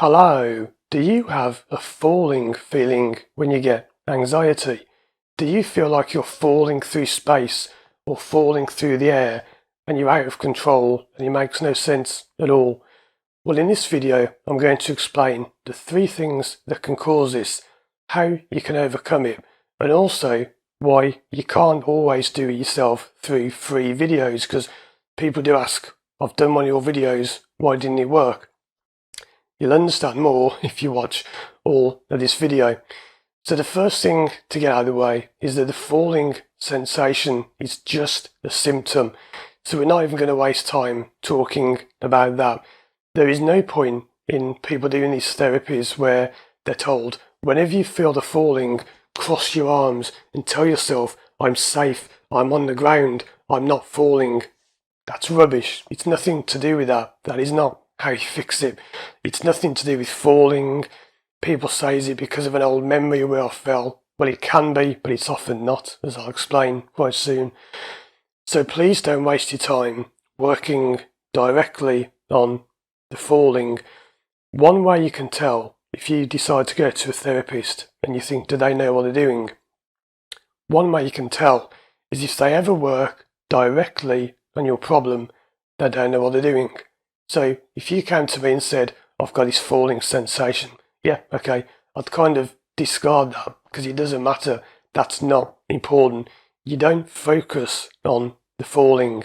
Hello, do you have a falling feeling when you get anxiety? Do you feel like you're falling through space or falling through the air and you're out of control and it makes no sense at all? Well, in this video, I'm going to explain the 3 things that can cause this, how you can overcome it, and also why you can't always do it yourself through free videos, because people do ask, I've done one of your videos, why didn't it work? You'll understand more if you watch all of this video. So the first thing to get out of the way is that the falling sensation is just a symptom. So we're not even going to waste time talking about that. There is no point in people doing these therapies where they're told, whenever you feel the falling, cross your arms and tell yourself, I'm safe, I'm on the ground, I'm not falling. That's rubbish. It's nothing to do with that. That is not how you fix it. It's nothing to do with falling. People say, is it because of an old memory where I fell? Well, it can be, but it's often not, as I'll explain quite soon. So please don't waste your time working directly on the falling. One way you can tell, if you decide to go to a therapist and you think, do they know what they're doing? One way you can tell is if they ever work directly on your problem, they don't know what they're doing. So if you came to me and said, I've got this falling sensation, yeah, okay, I'd kind of discard that because it doesn't matter. That's not important. You don't focus on the falling,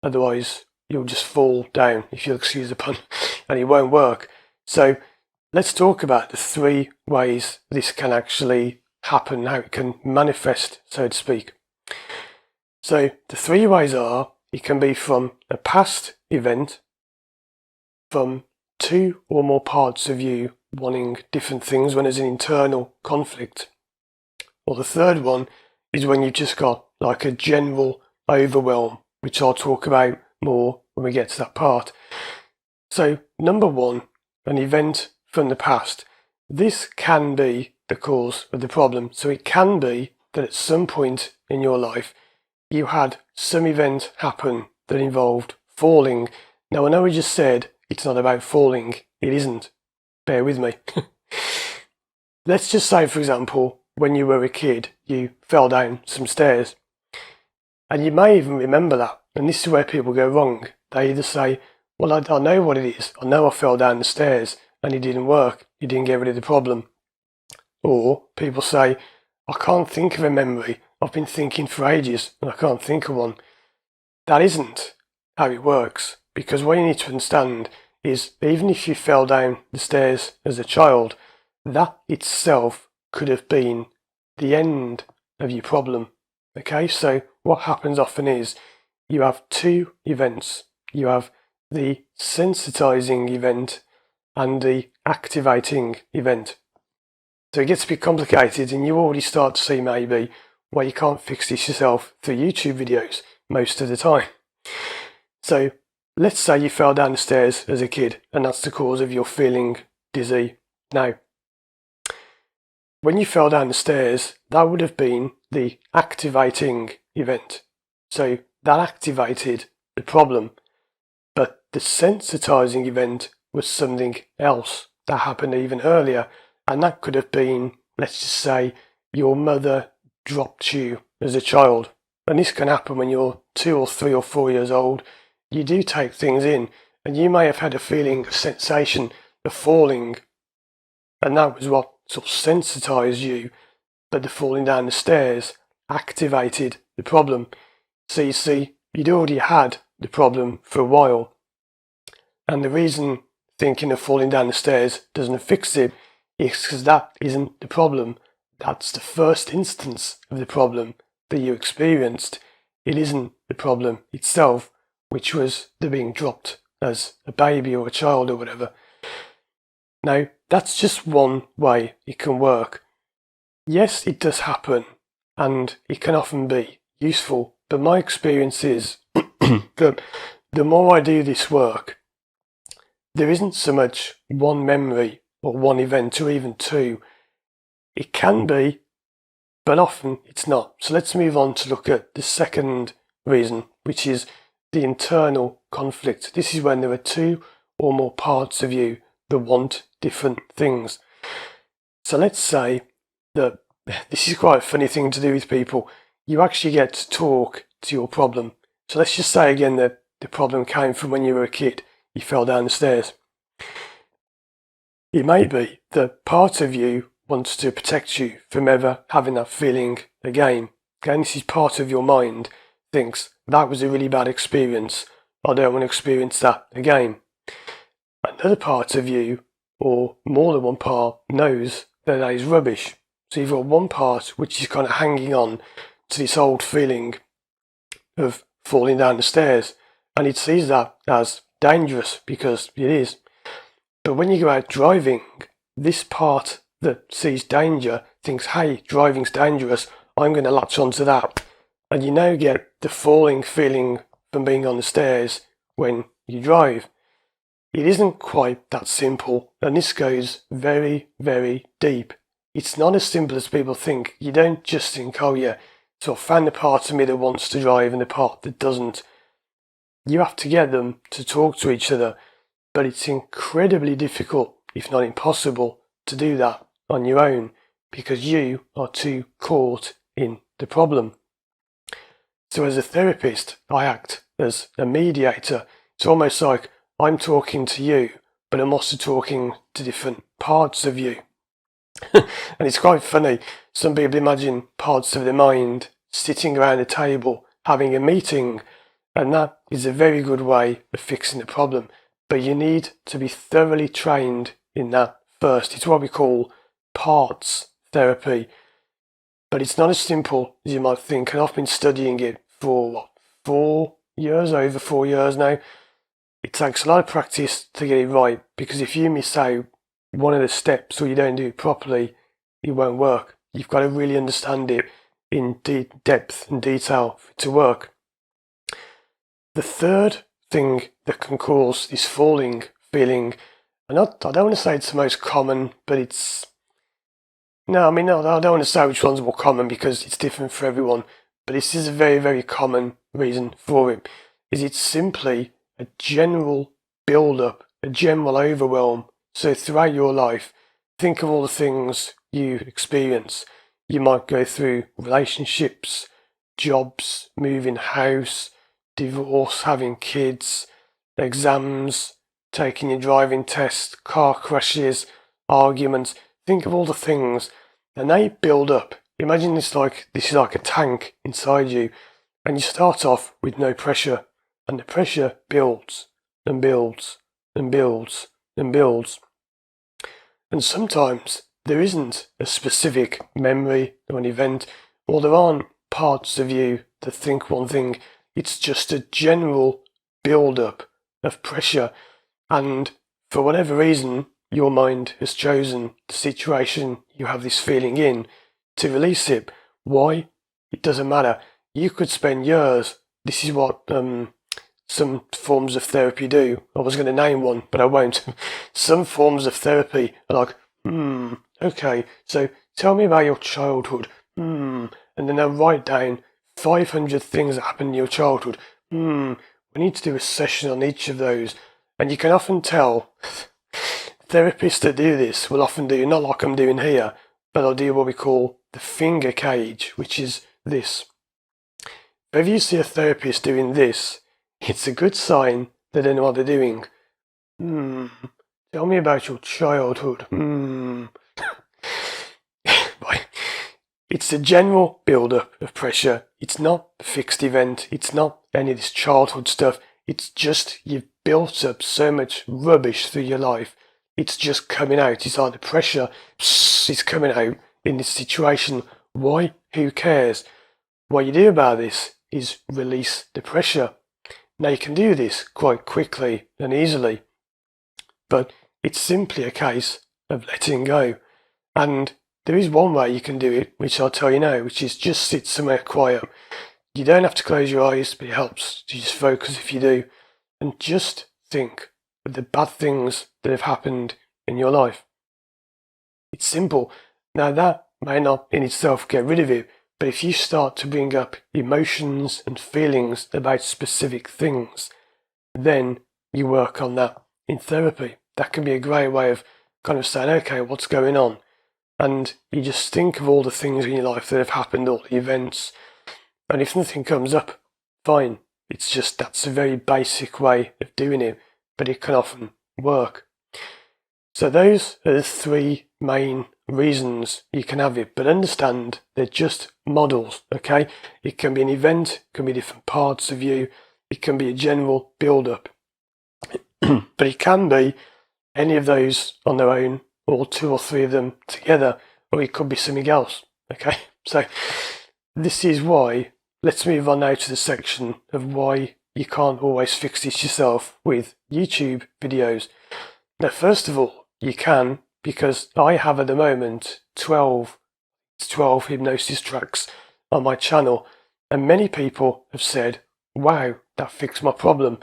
otherwise you'll just fall down, if you'll excuse the pun, and it won't work. So let's talk about the 3 ways this can actually happen, how it can manifest, so to speak. So the 3 ways are, it can be from a past event, from 2 or more parts of you wanting different things when there's an internal conflict. Or the third one is when you've just got like a general overwhelm, which I'll talk about more when we get to that part. So number 1, an event from the past. This can be the cause of the problem. So it can be that at some point in your life you had some event happen that involved falling. Now I know we just said it's not about falling. It isn't. Bear with me. Let's just say, for example, when you were a kid, you fell down some stairs. And you may even remember that. And this is where people go wrong. They either say, well, I know what it is. I know I fell down the stairs and it didn't work. You didn't get rid of the problem. Or people say, I can't think of a memory. I've been thinking for ages and I can't think of one. That isn't how it works. Because what you need to understand is, even if you fell down the stairs as a child, that itself could have been the end of your problem. Okay, so what happens often is you have 2 events. You have the sensitizing event and the activating event. So it gets a bit complicated, and you already start to see maybe why you can't fix this yourself through YouTube videos most of the time. So let's say you fell down the stairs as a kid and that's the cause of your feeling dizzy. Now, when you fell down the stairs, that would have been the activating event. So that activated the problem. But the sensitizing event was something else that happened even earlier. And that could have been, let's just say, your mother dropped you as a child. And this can happen when you're 2 or 3 or 4 years old. You do take things in, and you may have had a feeling, a sensation of falling, and that was what sort of sensitized you, but the falling down the stairs activated the problem. So you see, you'd already had the problem for a while, and the reason thinking of falling down the stairs doesn't fix it is because that isn't the problem. That's the first instance of the problem that you experienced. It isn't the problem itself, which was the being dropped as a baby or a child or whatever. Now, that's just one way it can work. Yes, it does happen, and it can often be useful, but my experience is that the more I do this work, there isn't so much one memory or one event or even 2. It can be, but often it's not. So let's move on to look at the second reason, which is the internal conflict. This is when there are 2 or more parts of you that want different things. So let's say that this is quite a funny thing to do with people. You actually get to talk to your problem. So let's just say again that the problem came from when you were a kid. You fell down the stairs. It may be that part of you wants to protect you from ever having that feeling again. Okay, and this is part of your mind thinks that was a really bad experience. I don't want to experience that again. Another part of you, or more than one part, knows that that is rubbish. So you've got one part which is kind of hanging on to this old feeling of falling down the stairs, and it sees that as dangerous because it is. But when you go out driving, this part that sees danger thinks, hey, driving's dangerous, I'm going to latch onto that. And you now get the falling feeling from being on the stairs when you drive. It isn't quite that simple, and this goes very, very deep. It's not as simple as people think. You don't just think, oh yeah, so I found the part of me that wants to drive and the part that doesn't. You have to get them to talk to each other, but it's incredibly difficult, if not impossible, to do that on your own because you are too caught in the problem. So as a therapist, I act as a mediator. It's almost like I'm talking to you, but I'm also talking to different parts of you. And it's quite funny. Some people imagine parts of their mind sitting around a table having a meeting, and that is a very good way of fixing the problem. But you need to be thoroughly trained in that first. It's what we call parts therapy. But it's not as simple as you might think, and I've been studying it for, 4 years, over 4 years now. It takes a lot of practice to get it right, because if you miss out one of the steps or you don't do it properly, it won't work. You've got to really understand it in depth and detail for it to work. The third thing that can cause this falling feeling, and I don't want to say it's the most common, but it's... No, I don't want to say which one's more common because it's different for everyone, but this is a very, very common reason for it, is it's simply a general build-up, a general overwhelm. So throughout your life, think of all the things you experience. You might go through relationships, jobs, moving house, divorce, having kids, exams, taking your driving test, car crashes, arguments. Think of all the things, and they build up. Imagine this is like a tank inside you, and you start off with no pressure, and the pressure builds and builds and builds and builds. And sometimes there isn't a specific memory or an event, or there aren't parts of you that think one thing. It's just a general build-up of pressure, and for whatever reason, your mind has chosen the situation you have this feeling in to release it. Why? It doesn't matter. You could spend years. This is what some forms of therapy do. I was going to name one, but I won't. Some forms of therapy are like, okay, so tell me about your childhood. And then they'll write down 500 things that happened in your childhood. We need to do a session on each of those. And you can often tell therapists that do this will often do, not like I'm doing here, but they'll do what we call the finger cage, which is this. If you see a therapist doing this, it's a good sign that they know what they're doing. Tell me about your childhood. It's a general build-up of pressure. It's not a fixed event. It's not any of this childhood stuff. It's just you've built up so much rubbish through your life. It's just coming out. It's like the pressure is coming out in this situation. Why? Who cares? What you do about this is release the pressure. Now you can do this quite quickly and easily, but it's simply a case of letting go. And there is one way you can do it, which I'll tell you now, which is just sit somewhere quiet. You don't have to close your eyes, but it helps to just focus if you do, and just think of the bad things that have happened in your life. It's simple. Now that may not in itself get rid of it, but if you start to bring up emotions and feelings about specific things, then you work on that in therapy. that can be a great way of kind of saying, okay, what's going on? And you just think of all the things in your life that have happened, all the events, and if nothing comes up, fine. It's just that's a very basic way of doing it, but it can often work. So those are the three main reasons you can have it, but understand they're just models, okay? It can be an event, it can be different parts of you, it can be a general build-up, but it can be any of those on their own, or two or three of them together, or it could be something else, okay? So this is why, let's move on now to the section of why you can't always fix this yourself with YouTube videos. Now, first of all, you can, because I have at the moment 12 hypnosis tracks on my channel, and many people have said, wow, that fixed my problem.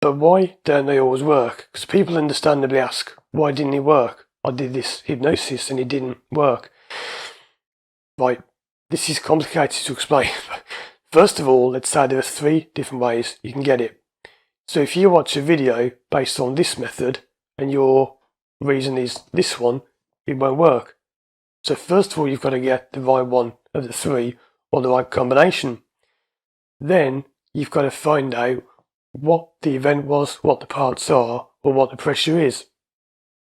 But why don't they always work? Because people understandably ask, why didn't it work? I did this hypnosis and it didn't work. Right, this is complicated to explain. First of all, let's say there are three different ways you can get it. So if you watch a video based on this method and your reason is this one, it won't work. So first of all, you've got to get the right one of the three, or the right combination. Then you've got to find out what the event was, what the parts are, or what the pressure is.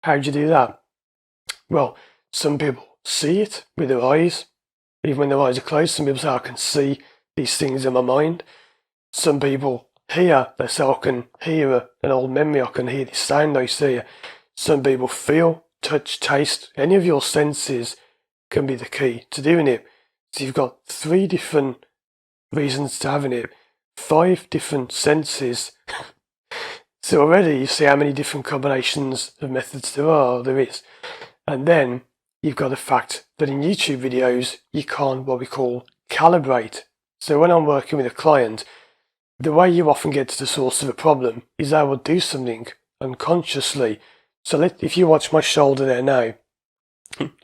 How do you do that? Well, some people see it with their eyes, even when their eyes are closed. Some people say, I can see these things in my mind. Some people hear, they say, I can hear an old memory, I can hear this sound I see. Some people feel, touch, taste. Any of your senses can be the key to doing it. So you've got three different reasons to having it, 5 different senses. So already you see how many different combinations of methods there is. And then you've got the fact that in YouTube videos, you can't what we call calibrate. So when I'm working with a client, the way you often get to the source of a problem is I will do something unconsciously. So if you watch my shoulder there now,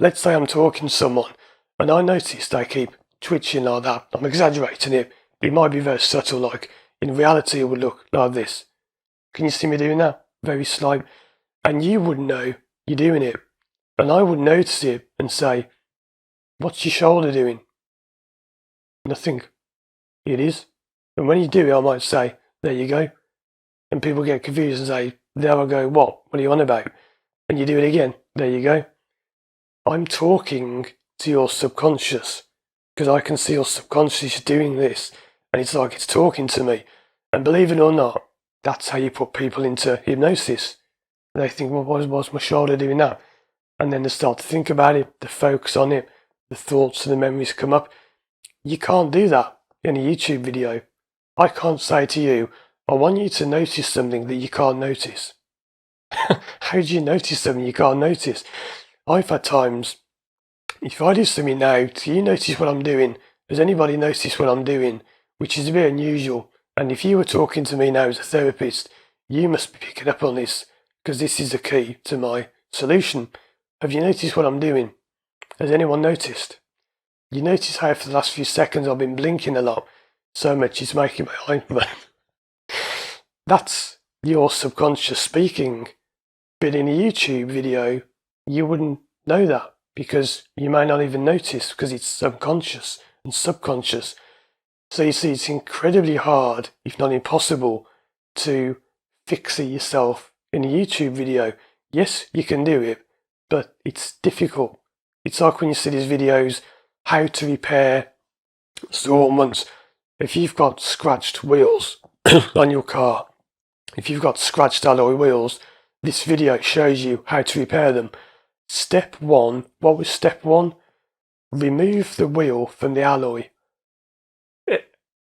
let's say I'm talking to someone and I notice they keep twitching like that. I'm exaggerating it. It might be very subtle, like in reality it would look like this. Can you see me doing that? Very slight. And you wouldn't know you're doing it. And I would notice it and say, what's your shoulder doing? Nothing. It is. And when you do it, I might say, there you go. And people get confused and say, there I go, what? What are you on about? And you do it again. There you go. I'm talking to your subconscious because I can see your subconscious doing this. And it's like it's talking to me. And believe it or not, that's how you put people into hypnosis. They think, well, why's my shoulder doing that? And then they start to think about it, they focus on it, the thoughts and the memories come up. You can't do that in a YouTube video. I can't say to you, I want you to notice something that you can't notice. How do you notice something you can't notice? I've had times, if I do something now, do you notice what I'm doing? Does anybody notice what I'm doing? Which is a bit unusual. And if you were talking to me now as a therapist, you must be picking up on this, because this is the key to my solution. Have you noticed what I'm doing? Has anyone noticed? You notice how for the last few seconds I've been blinking a lot, so much it's making my eye burn. That's your subconscious speaking. But in a YouTube video, you wouldn't know that because you may not even notice because it's subconscious and subconscious. So you see, it's incredibly hard, if not impossible, to fix it yourself in a YouTube video. Yes, you can do it, but it's difficult. It's like when you see these videos, how to repair storm ones. If you've got scratched wheels on your car, if you've got scratched alloy wheels, this video shows you how to repair them. Step 1, what was step 1? Remove the wheel from the alloy.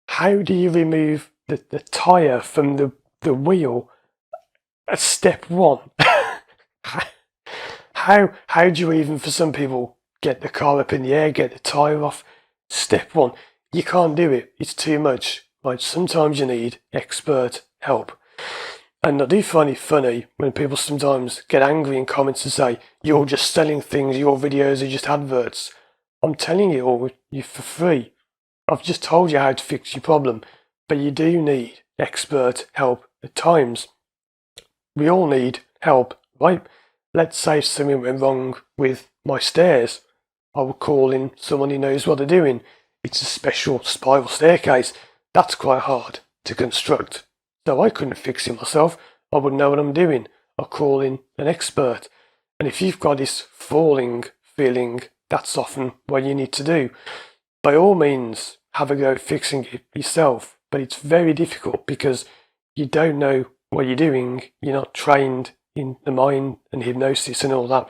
How do you remove the tyre from the wheel at step 1? How do you even, for some people, get the car up in the air, get the tyre off? Step 1. You can't do it. It's too much. Right? Sometimes you need expert help. And I do find it funny when people sometimes get angry in comments and say, you're just selling things, your videos are just adverts. I'm telling you all you for free. I've just told you how to fix your problem, but you do need expert help at times. We all need help, right? Let's say something went wrong with my stairs. I would call in someone who knows what they're doing. It's a special spiral staircase. That's quite hard to construct. So I couldn't fix it myself. I wouldn't know what I'm doing. I'll call in an expert. And if you've got this falling feeling, that's often what you need to do. By all means, have a go at fixing it yourself. But it's very difficult because you don't know what you're doing. You're not trained in the mind and hypnosis and all that.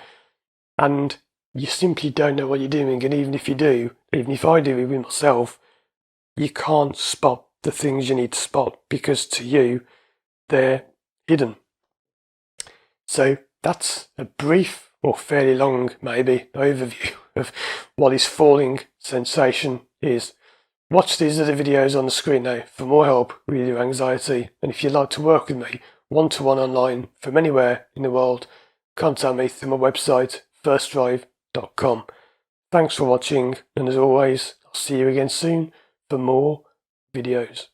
And you simply don't know what you're doing. And even if you do, even if I do it with myself, you can't spot the things you need to spot because to you, they're hidden. So that's a brief or fairly long, maybe, overview of what this falling sensation is. Watch these other videos on the screen now for more help with your anxiety. And if you'd like to work with me one-to-one online from anywhere in the world, contact me through my website, firstdrive.com. Thanks for watching, and as always, I'll see you again soon for more videos.